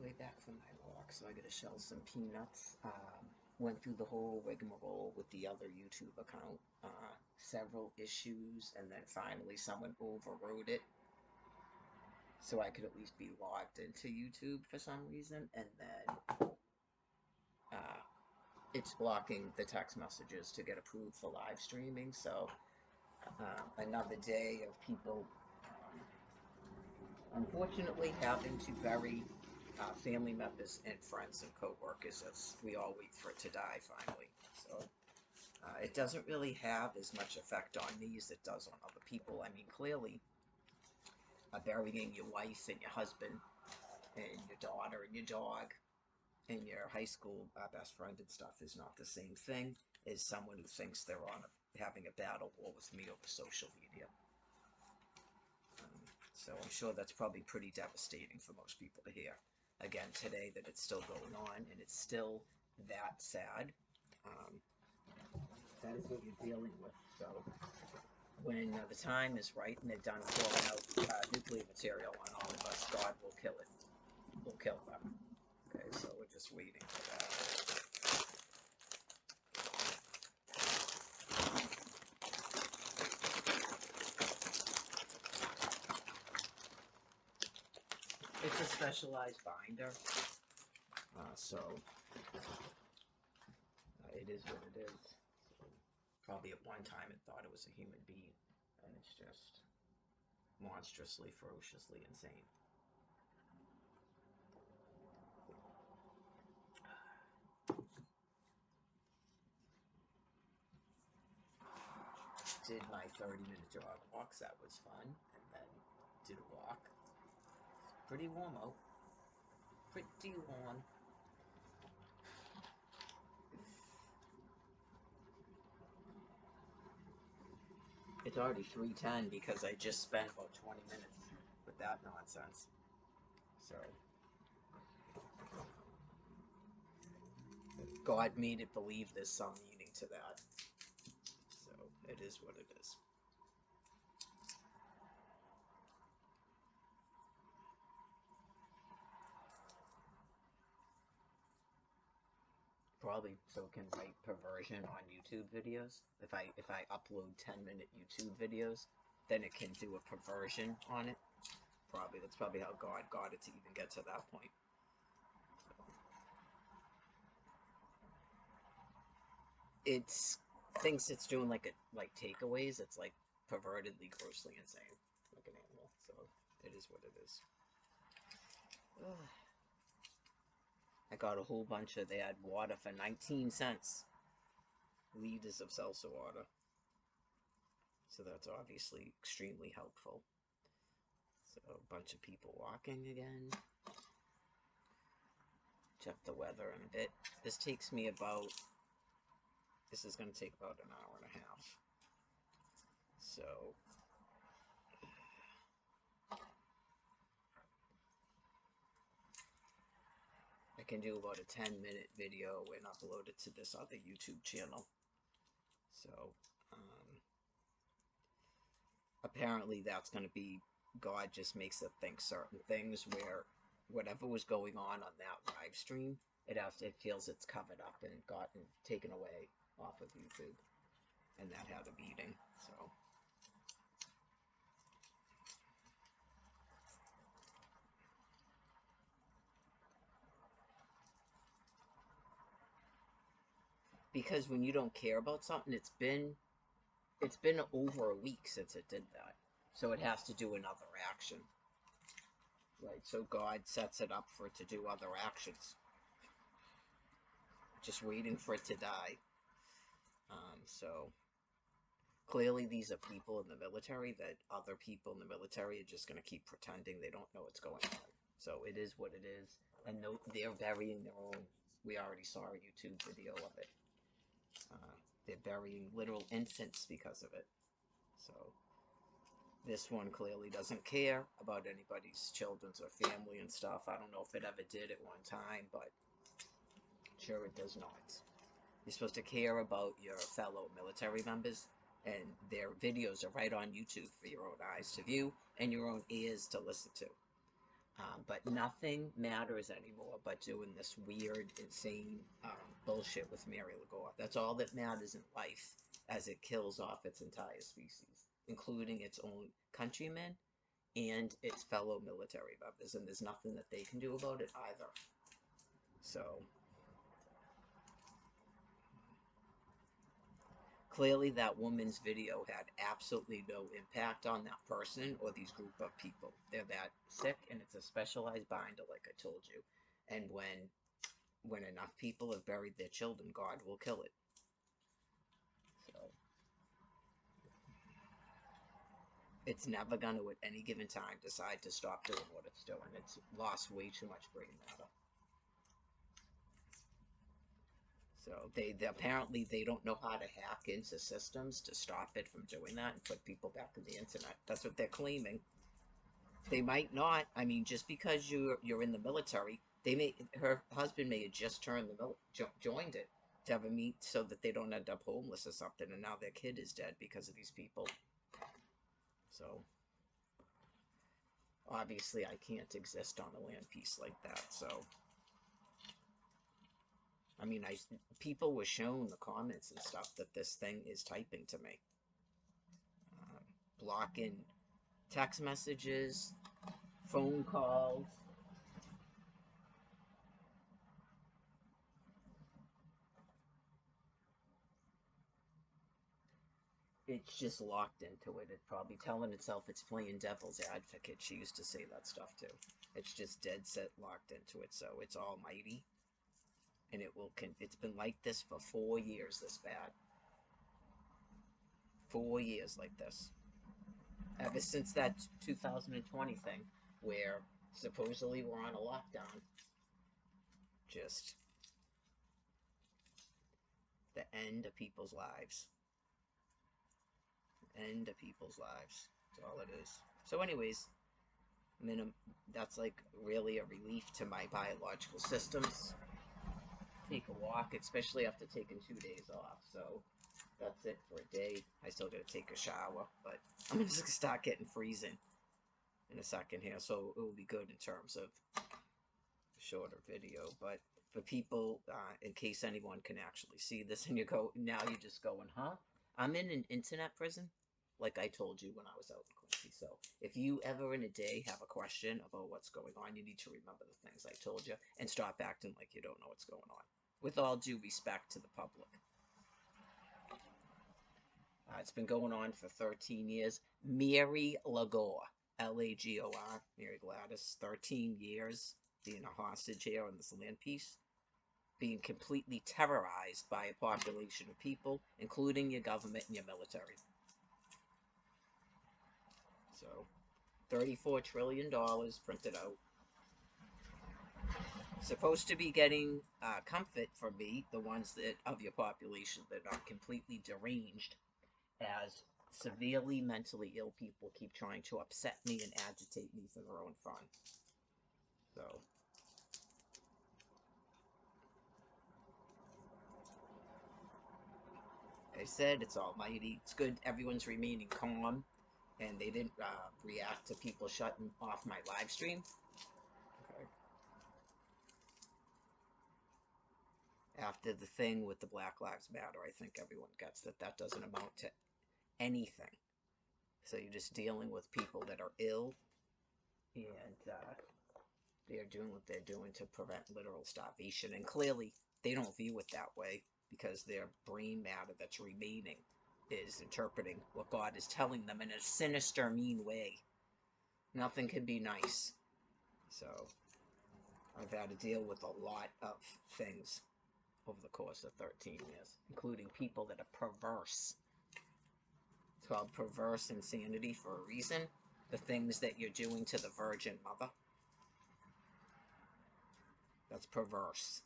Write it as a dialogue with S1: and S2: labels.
S1: the way back from my walk, so I gotta shell some peanuts. Went through the whole rigmarole with the other YouTube account, several issues, and then finally someone overrode it so I could at least be logged into YouTube for some reason, and then uh, it's blocking the text messages to get approved for live streaming. So another day of people unfortunately having to bury family members and friends and co-workers as we all wait for it to die finally. So it doesn't really have as much effect on me as it does on other people. I mean, clearly, burying your wife and your husband and your daughter and your dog and your high school best friend and stuff is not the same thing as someone who thinks they're having a battle war with me over social media. So I'm sure that's probably pretty devastating for most people to hear. Again, today that it's still going on and it's still that sad. Um, that is what you're dealing with. So when the time is right and they're done throwing out nuclear material on all of us, God will kill it. Will kill them. Okay, so we're just waiting for that. It's a specialized binder, so it is what it is. So probably at one time it thought it was a human being, and it's just monstrously, ferociously insane. Did my 30-minute jog walks, that was fun, and then did a walk. It's pretty warm out. Pretty warm. It's already 3:10 because I just spent about 20 minutes with that nonsense. So God made it believe there's some meaning to that. So it is what it is. Probably so it can write perversion on YouTube videos. If I upload 10-minute YouTube videos, then it can do a perversion on it. That's probably how God got it to even get to that point. So, it's thinks it's doing like takeaways. It's like pervertedly, grossly insane, like an animal. So it is what it is. Ugh. I got a whole bunch of. They had water for 19 cents, liters of seltzer water. So that's obviously extremely helpful. So a bunch of people walking again. Check the weather in a bit. This takes me about. This is going to take about an hour and a half. So I can do about a 10-minute video and upload it to this other YouTube channel. So apparently that's going to be, God just makes it think certain things where whatever was going on that live stream, it feels it's covered up and gotten taken away off of YouTube, and that had a beating. So because when you don't care about something, it's been over a week since it did that, so it has to do another action. Right, so God sets it up for it to do other actions, just waiting for it to die. So clearly these are people in the military that other people in the military are just going to keep pretending they don't know what's going on. So it is what it is, and they're burying their own. We already saw a YouTube video of it. They're burying literal infants because of it. So this one clearly doesn't care about anybody's children's or family and stuff. I don't know if it ever did at one time, but sure it does not. You're supposed to care about your fellow military members, and their videos are right on YouTube for your own eyes to view and your own ears to listen to. But nothing matters anymore but doing this weird, insane bullshit with Mary Lagore. That's all that matters in life as it kills off its entire species, including its own countrymen and its fellow military members. And there's nothing that they can do about it either. So clearly, that woman's video had absolutely no impact on that person or these group of people. They're that sick, and it's a specialized binder, like I told you. And when enough people have buried their children, God will kill it. So it's never going to, at any given time, decide to stop doing what it's doing. It's lost way too much brain matter. So they apparently they don't know how to hack into systems to stop it from doing that and put people back on the internet. That's what they're claiming. They might not. I mean, just because you're in the military, her husband may have just joined it to have a meet so that they don't end up homeless or something, and now their kid is dead because of these people. So obviously, I can't exist on a land piece like that. So I mean, people were shown the comments and stuff that this thing is typing to me, blocking text messages, phone calls. It's just locked into it. It's probably telling itself it's playing devil's advocate. She used to say that stuff too. It's just dead set locked into it. So it's almighty, and it's been like this for 4 years. This bad. 4 years like this. Ever since that 2020 thing, where supposedly we're on a lockdown. Just the end of people's lives. End of people's lives. That's all it is. So, anyways, that's like really a relief to my biological systems. Take a walk, especially after taking 2 days off. So that's it for a day. I still gotta take a shower, but I'm just gonna start getting freezing in a second here, so it will be good in terms of shorter video. But for people, in case anyone can actually see this, and now you're just going, huh? I'm in an internet prison, like I told you when I was out in Quincy. So if you ever in a day have a question about what's going on, you need to remember the things I told you and stop acting like you don't know what's going on. With all due respect to the public. It's been going on for 13 years. Mary Lagore, Lagor, Mary Gladys, 13 years being a hostage here on this land piece, being completely terrorized by a population of people, including your government and your military. So, $34 trillion printed out. Supposed to be getting comfort from me, the ones that of your population that are completely deranged, as severely mentally ill people keep trying to upset me and agitate me for their own fun. So, like I said, it's almighty. It's good everyone's remaining calm and they didn't react to people shutting off my live stream. Okay. After the thing with the Black Lives Matter, I think everyone gets that that doesn't amount to anything. So you're just dealing with people that are ill, and they're doing what they're doing to prevent literal starvation. And clearly, they don't view it that way because their brain matter that's remaining is interpreting what God is telling them in a sinister, mean way. Nothing can be nice. So I've had to deal with a lot of things over the course of 13 years, including people that are perverse. It's called perverse insanity for a reason. The things that you're doing to the Virgin Mother, that's perverse.